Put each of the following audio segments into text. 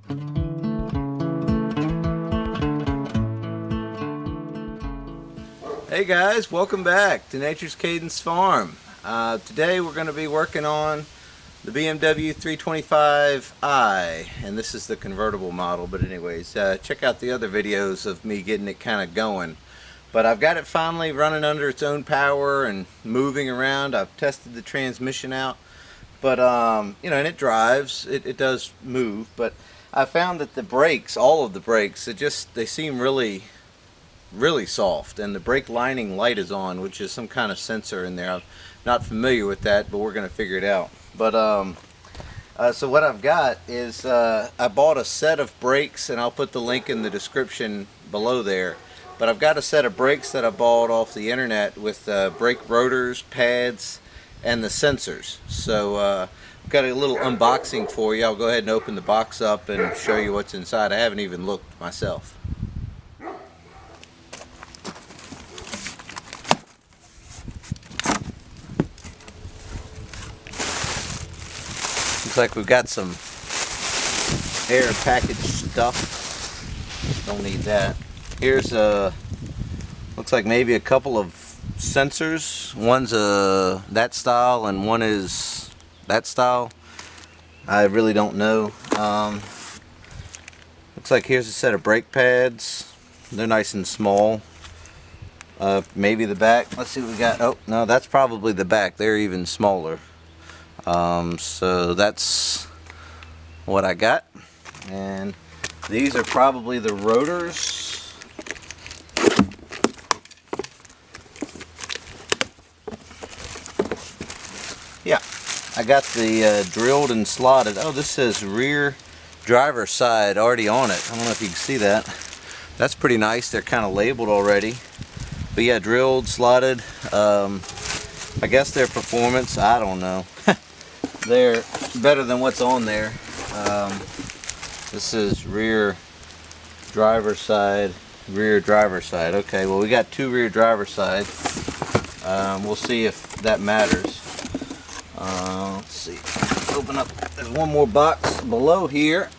Hey guys, welcome back to Nature's Cadence Farm. Today we're going to be working on the BMW 325i, and this is the convertible model, but anyways, check out the other videos of me getting it kind of going. But I've got it finally running under its own power and moving around. I've tested the transmission out, but you know, and it drives, it does move, but I found that the brakes, all of the brakes, they seem really soft, and the brake lining light is on, which is some kind of sensor in there. I'm not familiar with that, but we're going to figure it out. But so what I've got is I bought a set of brakes, and I'll put the link in the description below there. But I've got a set of brakes that I bought off the internet with brake rotors, pads, and the sensors. So I've got a little unboxing for you. I'll go ahead and open the box up and show you what's inside. I haven't even looked myself. Looks like we've got some air package stuff. Don't need that. Here's looks like maybe a couple of sensors. One's that style and one is that style. I really don't know. Looks like here's a set of brake pads. They're nice and small. Maybe the back. Let's see what we got. Oh no, that's probably the back. They're even smaller. So that's what I got, and these are probably the rotors. Yeah, I got the drilled and slotted. Oh, this says rear driver side already on it. I don't know if you can see that. That's pretty nice. They're kind of labeled already, but yeah, drilled, slotted. I guess their performance, I don't know. They're better than what's on there. This is rear driver side, rear driver side. Okay, well, we got two rear driver side. We'll see if that matters. Let's see. Open up. There's one more box below here.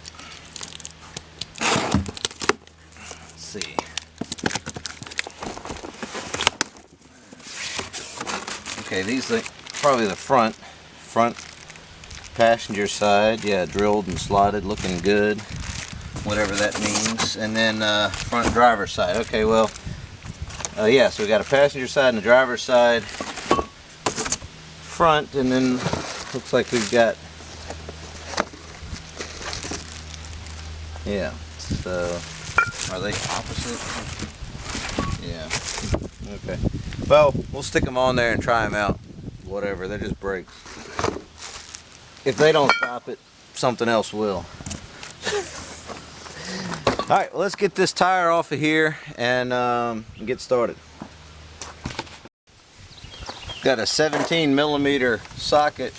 Let's see. Okay, these are probably the front passenger side. Yeah, drilled and slotted, looking good, whatever that means. And then front driver side. Okay, well, yeah, so we got a passenger side and a driver side front, and then looks like we've got, yeah, so are they opposite? Yeah. Okay, well, we'll stick them on there and try them out. Whatever, they're just brakes. If they don't stop it, something else will. Alright, well, let's get this tire off of here and get started. Got a 17mm socket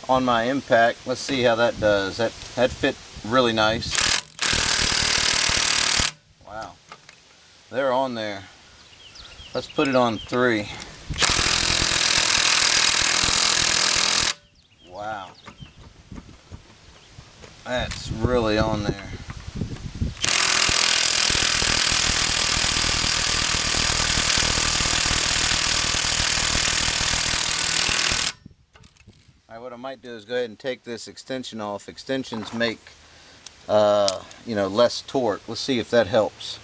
on my impact. Let's see how that does. That fit really nice. Wow. They're on there. Let's put it on 3. Wow. That's really on there. Alright, what I might do is go ahead and take this extension off. Extensions make, you know, less torque. Let's see if that helps.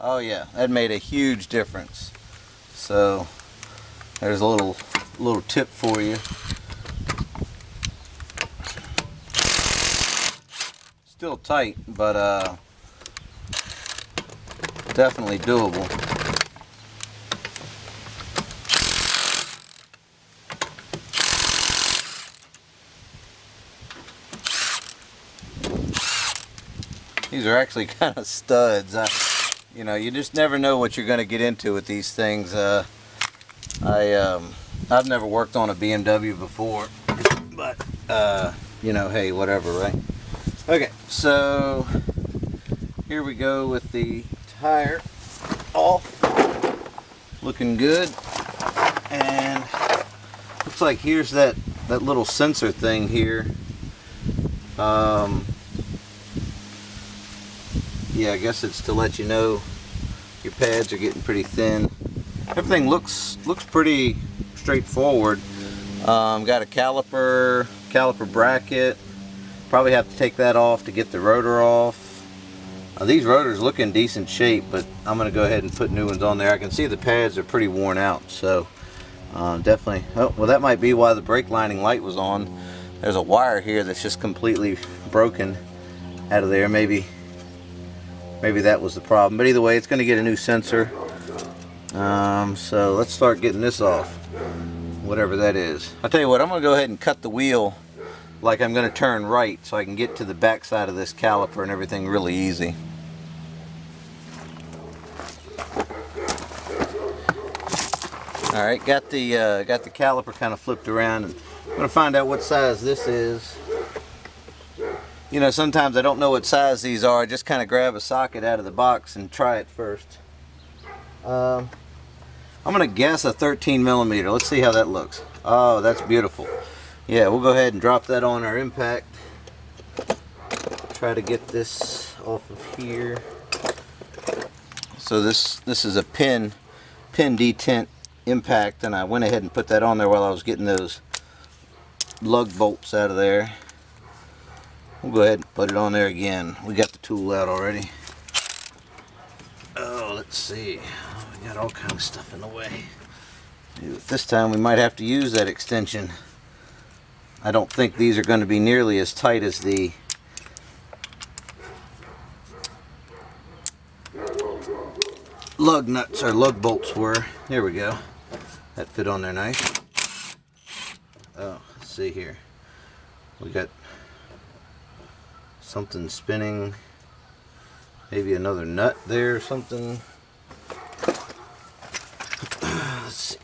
Oh yeah, that made a huge difference. So there's a little tip for you. Still tight, but definitely doable. These are actually kind of studs. You know, you just never know what you're going to get into with these things. I've never worked on a BMW before, but you know, hey, whatever, right? Okay, so here we go with the tire off, looking good, and looks like here's that that little sensor thing here. Yeah, I guess it's to let you know your pads are getting pretty thin. Everything looks pretty straightforward. Got a caliper bracket. Probably have to take that off to get the rotor off. These rotors look in decent shape, but I'm going to go ahead and put new ones on there. I can see the pads are pretty worn out, so definitely. Oh, well, that might be why the brake lining light was on. There's a wire here that's just completely broken out of there. Maybe that was the problem. But either way, it's going to get a new sensor. So let's start getting this off, whatever that is. I'll tell you what, I'm going to go ahead and cut the wheel like I'm going to turn right so I can get to the back side of this caliper and everything really easy. Alright, got the caliper kind of flipped around, and I'm going to find out what size this is. You know, sometimes I don't know what size these are. I just kind of grab a socket out of the box and try it first. I'm going to guess a 13 millimeter. Let's see how that looks. Oh, that's beautiful. Yeah, we'll go ahead and drop that on our impact. Try to get this off of here. So this is a pin detent impact, and I went ahead and put that on there while I was getting those lug bolts out of there. We'll go ahead and put it on there again. We got the tool out already. Oh, let's see. We got all kinds of stuff in the way. This time we might have to use that extension. I don't think these are going to be nearly as tight as the lug nuts or lug bolts were. Here we go. That fit on there nice. Oh, let's see here. We got something spinning. Maybe another nut there or something. Let's see.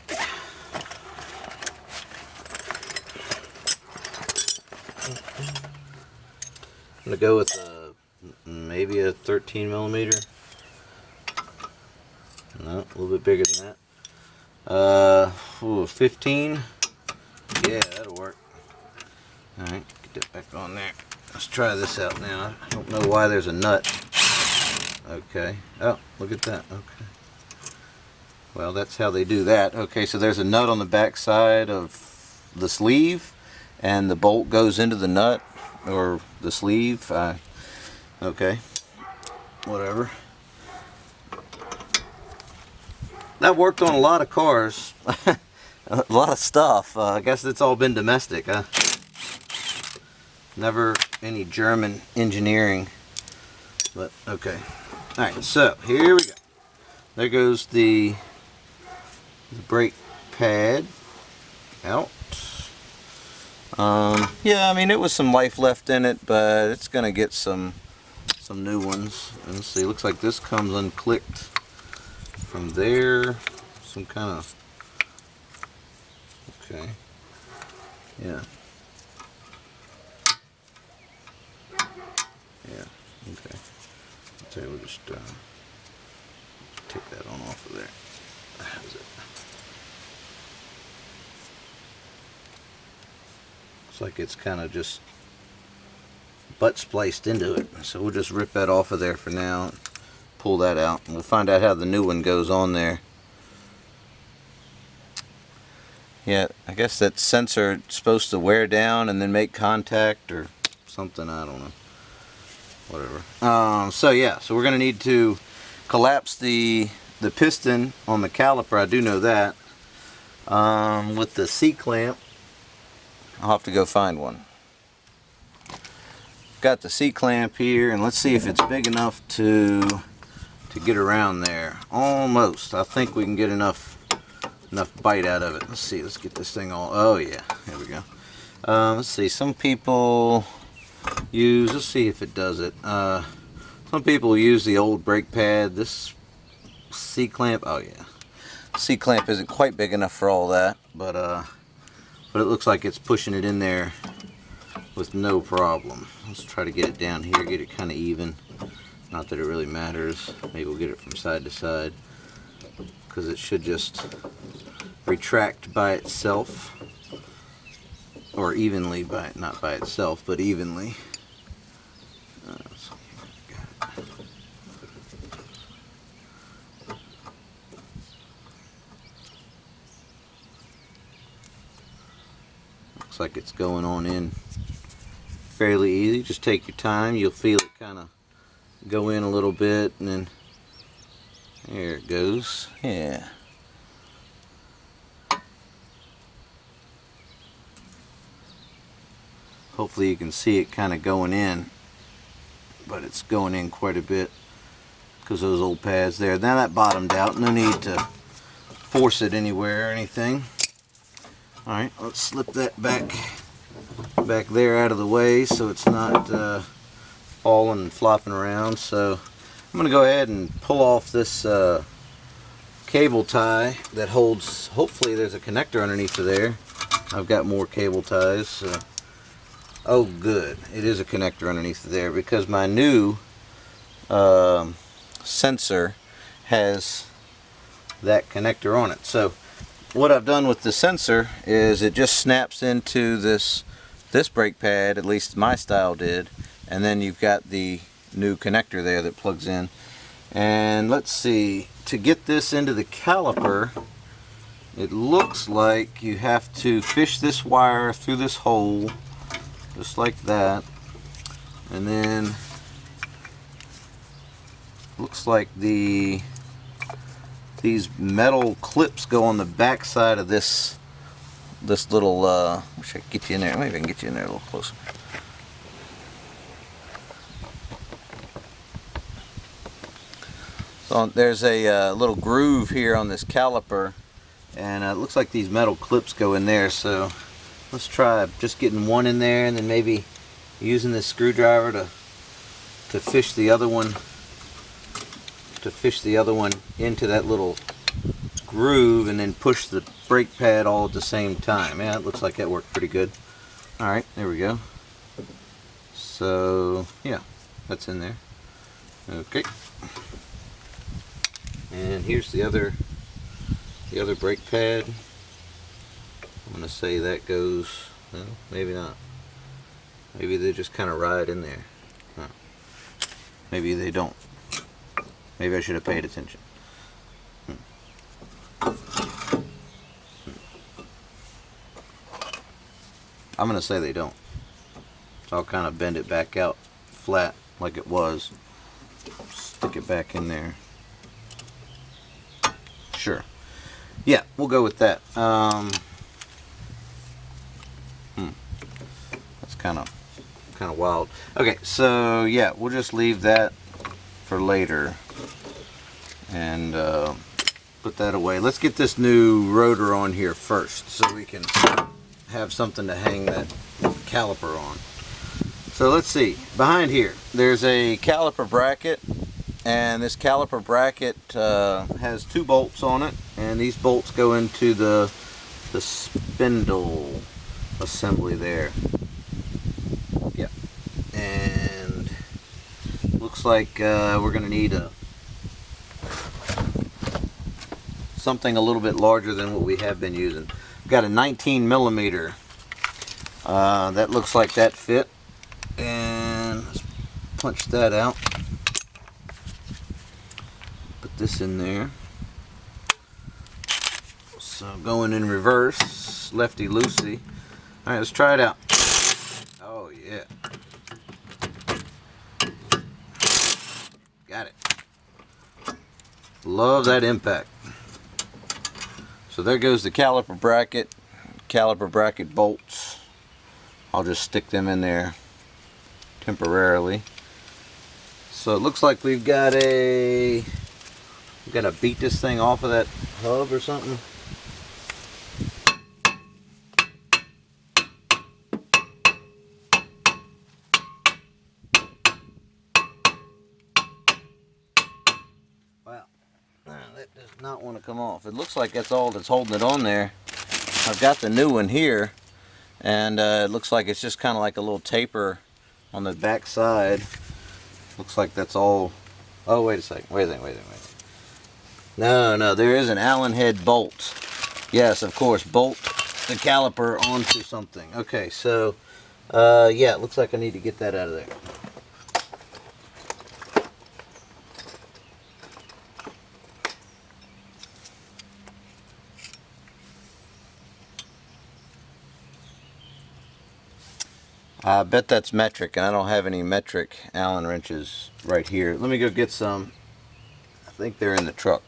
I'm going to go with maybe a 13 millimeter. No, a little bit bigger than that. 15. Yeah, that'll work. Alright, get that back on there. Let's try this out now. I don't know why there's a nut. Okay. Oh, look at that. Okay. Well, that's how they do that. Okay, so there's a nut on the back side of the sleeve, and the bolt goes into the nut or the sleeve. Okay. Whatever. That worked on a lot of cars. A lot of stuff. I guess it's all been domestic, huh? Never any German engineering. But okay. Alright, so here we go. There goes the brake pad out. Yeah, I mean, it was some life left in it, but it's gonna get some new ones. Let's see, looks like this comes unclicked from there. Some kind of, okay, yeah, okay. I'll tell you, we'll just take that on off of there. How's it? Looks like it's kind of just butt spliced into it, so we'll just rip that off of there for now. Pull that out, and we'll find out how the new one goes on there. Yeah, I guess that sensor is supposed to wear down and then make contact or something. I don't know. Whatever. So yeah, so we're gonna need to collapse the piston on the caliper. I do know that. With the C-clamp, I'll have to go find one. Got the C-clamp here, and let's see if it's big enough to get around there. Almost. I think we can get enough bite out of it. Let's see. Let's get this thing all. Oh yeah, there we go. Let's see. Some people use. Let's see if it does it. Some people use the old brake pad. This C-clamp. Oh yeah, C-clamp isn't quite big enough for all that, but it looks like it's pushing it in there with no problem. Let's try to get it down here, get it kind of even. Not that it really matters. Maybe we'll get it from side to side, because it should just retract by itself. or evenly, not by itself, but evenly. Looks like it's going on in fairly easy. Just take your time. You'll feel it kind of go in a little bit, and then there it goes. Yeah. Hopefully you can see it kind of going in, but it's going in quite a bit because those old pads there. Now that bottomed out, no need to force it anywhere or anything. Alright, let's slip that back there out of the way so it's not falling and flopping around. So I'm going to go ahead and pull off this cable tie that holds, hopefully there's a connector underneath of there. I've got more cable ties. Oh good, it is a connector underneath there because my new sensor has that connector on it. So what I've done with the sensor is it just snaps into this brake pad, at least my style did, and then you've got the new connector there that plugs in. And let's see, to get this into the caliper, it looks like you have to fish this wire through this hole just like that, and then looks like these metal clips go on the back side of this little wish I could get you in there. Maybe I can get you in there a little closer. So there's a little groove here on this caliper, and it looks like these metal clips go in there. So let's try just getting one in there, and then maybe using this screwdriver to fish the other one into that little groove, and then push the brake pad all at the same time. Yeah, it looks like that worked pretty good. Alright, there we go. So yeah, that's in there. Okay. And here's the other brake pad. I'm going to say that goes, well, maybe not. Maybe they just kind of ride in there. Huh. Maybe they don't. Maybe I should have paid attention. I'm going to say they don't. So I'll kind of bend it back out flat like it was. Stick it back in there. Sure. Yeah, we'll go with that. That's kind of wild. Okay, so yeah, we'll just leave that for later and put that away. Let's get this new rotor on here first so we can have something to hang that caliper on. So let's see, behind here there's a caliper bracket, and this caliper bracket has two bolts on it, and these bolts go into the spindle assembly there. Yep. And looks like we're going to need something a little bit larger than what we have been using. We've got a 19 millimeter. That looks like that fit. And let's punch that out. Put this in there. So going in reverse, lefty loosey. Alright, let's try it out. Oh yeah. Got it. Love that impact. So there goes the caliper bracket bolts. I'll just stick them in there temporarily. So it looks like we've got to beat this thing off of that hub or something. Wow, that does not want to come off. It looks like that's all that's holding it on there. I've got the new one here, and it looks like it's just kind of like a little taper on the back side. Looks like that's all. Oh, wait a second. Wait a second. No, there is an Allen head bolt. Yes, of course, bolt the caliper onto something. Okay, so yeah, it looks like I need to get that out of there. I bet that's metric, and I don't have any metric Allen wrenches right here. Let me go get some. I think they're in the truck.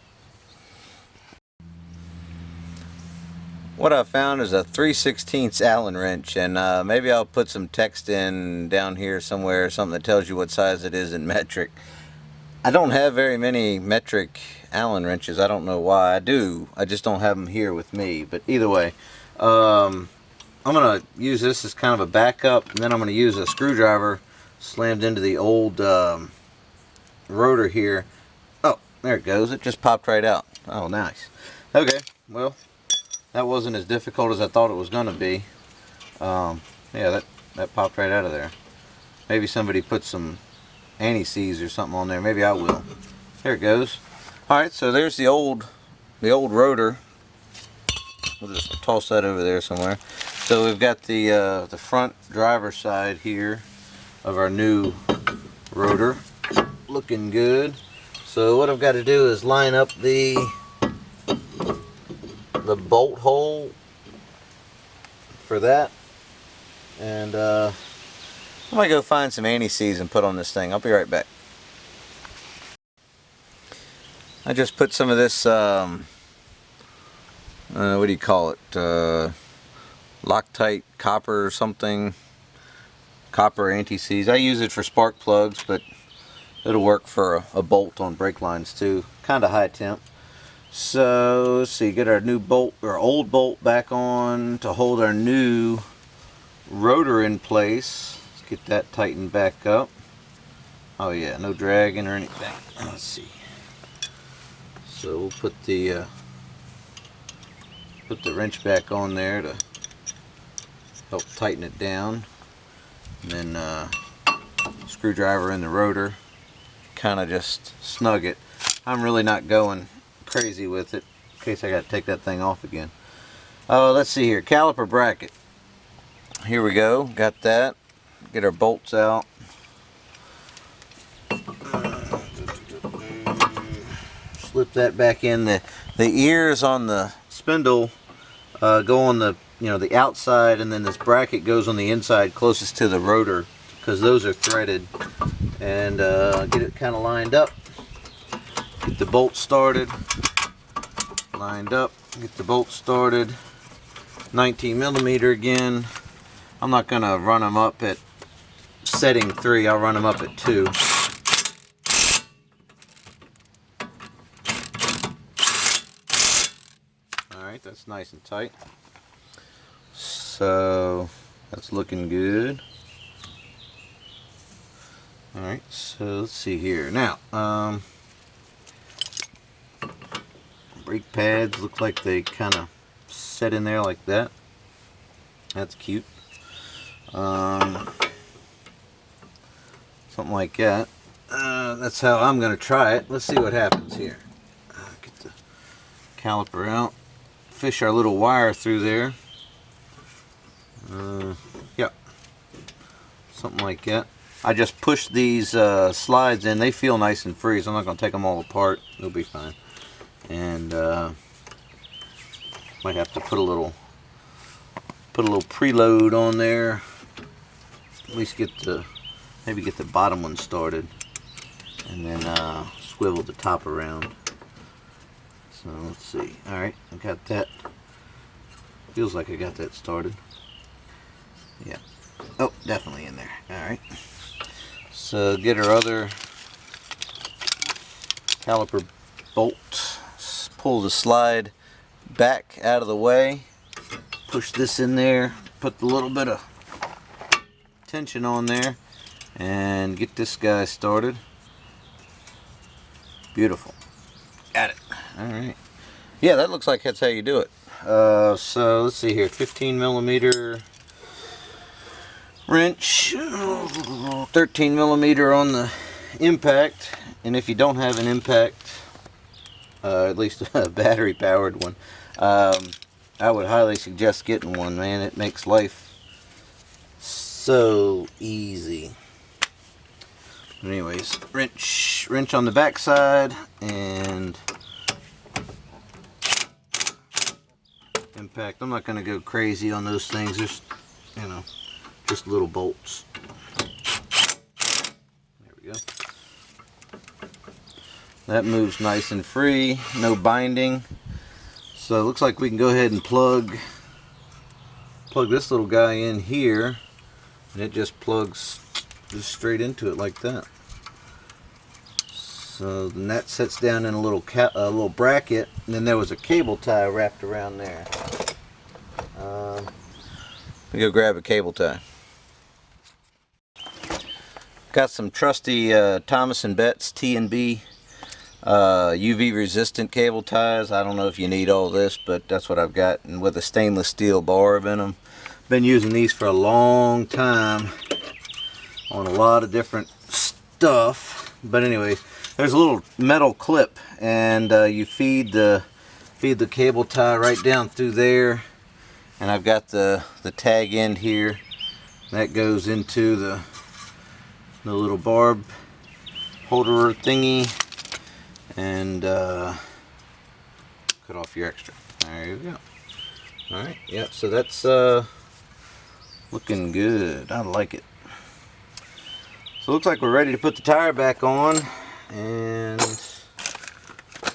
What I found is a 3/16 Allen wrench, and maybe I'll put some text in down here somewhere, something that tells you what size it is in metric. I don't have very many metric Allen wrenches. I don't know why. I do. I just don't have them here with me. But either way, I'm going to use this as kind of a backup, and then I'm going to use a screwdriver slammed into the old rotor here. Oh, there it goes. It just popped right out. Oh, nice. Okay, well, that wasn't as difficult as I thought it was going to be. Yeah, that popped right out of there. Maybe somebody put some anti-seize or something on there. Maybe I will. There it goes. Alright, so there's the old rotor. We'll just toss that over there somewhere. So we've got the front driver side here of our new rotor, looking good. So what I've got to do is line up the bolt hole for that, and I'm gonna go find some anti-seize and put on this thing. I'll be right back. I just put some of this what do you call it, Loctite copper or something, copper anti-seize. I use it for spark plugs, but it'll work for a bolt on brake lines too. Kind of high temp. So let's see, get our new bolt, or old bolt, back on to hold our new rotor in place. Let's get that tightened back up. Oh yeah, no dragging or anything. Let's see. So we'll put the wrench back on there to help tighten it down, and then screwdriver in the rotor, kind of just snug it. I'm really not going crazy with it in case I got to take that thing off again. Let's see here, caliper bracket. Here we go, got that. Get our bolts out. Slip that back in. The ears on the spindle go on the the outside, and then this bracket goes on the inside closest to the rotor, because those are threaded. And get it kind of lined up. Get the bolt started. Lined up. Get the bolt started. 19mm again. I'm not going to run them up at setting 3. I'll run them up at 2. Alright, that's nice and tight. So that's looking good. Alright, so let's see here. Now, brake pads look like they kind of set in there like that. That's cute. Something like that. That's how I'm going to try it. Let's see what happens here. Get the caliper out. Fish our little wire through there. Yep. Something like that. I just pushed these slides in. They feel nice and free, so I'm not going to take them all apart. They'll be fine. And might have to put a little preload on there. At least maybe get the bottom one started, and then swivel the top around. So let's see. All right, I got that. Feels like I got that started. Yeah. Oh, definitely in there. All right. So get our other caliper bolt. Pull the slide back out of the way. Push this in there. Put a little bit of tension on there, and get this guy started. Beautiful. Got it. All right. Yeah, that looks like that's how you do it. So let's see here. 15mm wrench, 13mm on the impact, and if you don't have an impact, at least a battery powered one, I would highly suggest getting one, man. It makes life so easy. Anyways, wrench on the back side, and impact. I'm not going to go crazy on those things. Just, you know, just little bolts. There we go. That moves nice and free, no binding. So it looks like we can go ahead and plug this little guy in here, and it just plugs just straight into it like that. So then that sits down in a little bracket, and then there was a cable tie wrapped around there. Let me go grab a cable tie. Got some trusty Thomas & Betts T&B UV resistant cable ties. I don't know if you need all this, but that's what I've got, and with a stainless steel barb in them. Been using these for a long time on a lot of different stuff. But anyways, there's a little metal clip, and you feed the cable tie right down through there, and I've got the tag end here that goes into the little barb holder thingy, and cut off your extra. There you go. Alright, yep, so that's looking good. I like it. So it looks like we're ready to put the tire back on and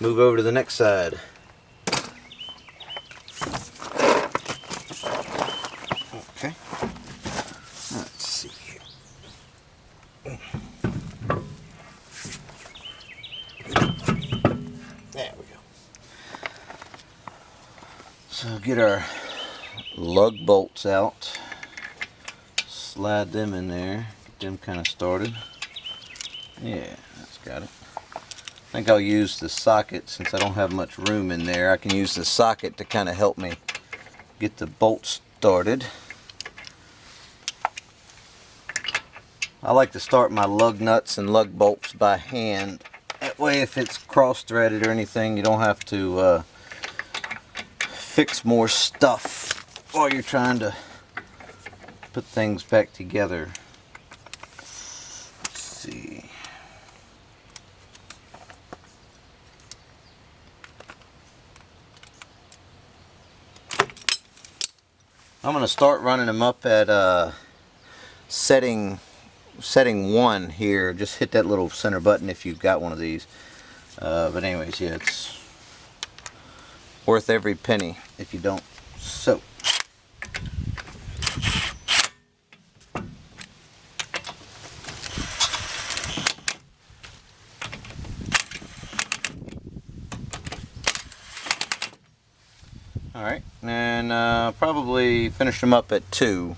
move over to the next side. Okay. Let's see here. There we go. So get our lug bolts out, slide them in there, get them kind of started. Yeah, that's got it. I think I'll use the socket, since I don't have much room in there. I can use the socket to kind of help me get the bolts started. I like to start my lug nuts and lug bolts by hand. That way, if it's cross-threaded or anything, you don't have to fix more stuff while you're trying to put things back together. Let's see. I'm going to start running them up at setting 1 here. Just hit that little center button if you've got one of these. But anyways, yeah, it's worth every penny if you don't. So alright, and probably finish them up at 2.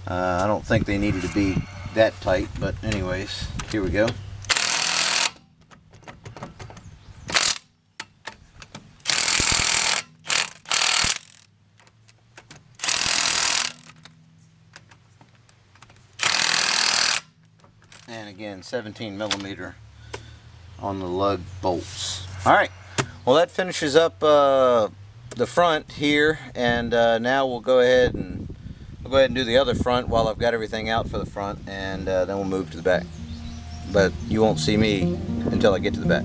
I don't think they needed to be that tight, but anyways, here we go. And again, 17mm on the lug bolts. Alright, well that finishes up the front here, and now we'll go ahead and do the other front while I've got everything out for the front, and then we'll move to the back. But you won't see me until I get to the back.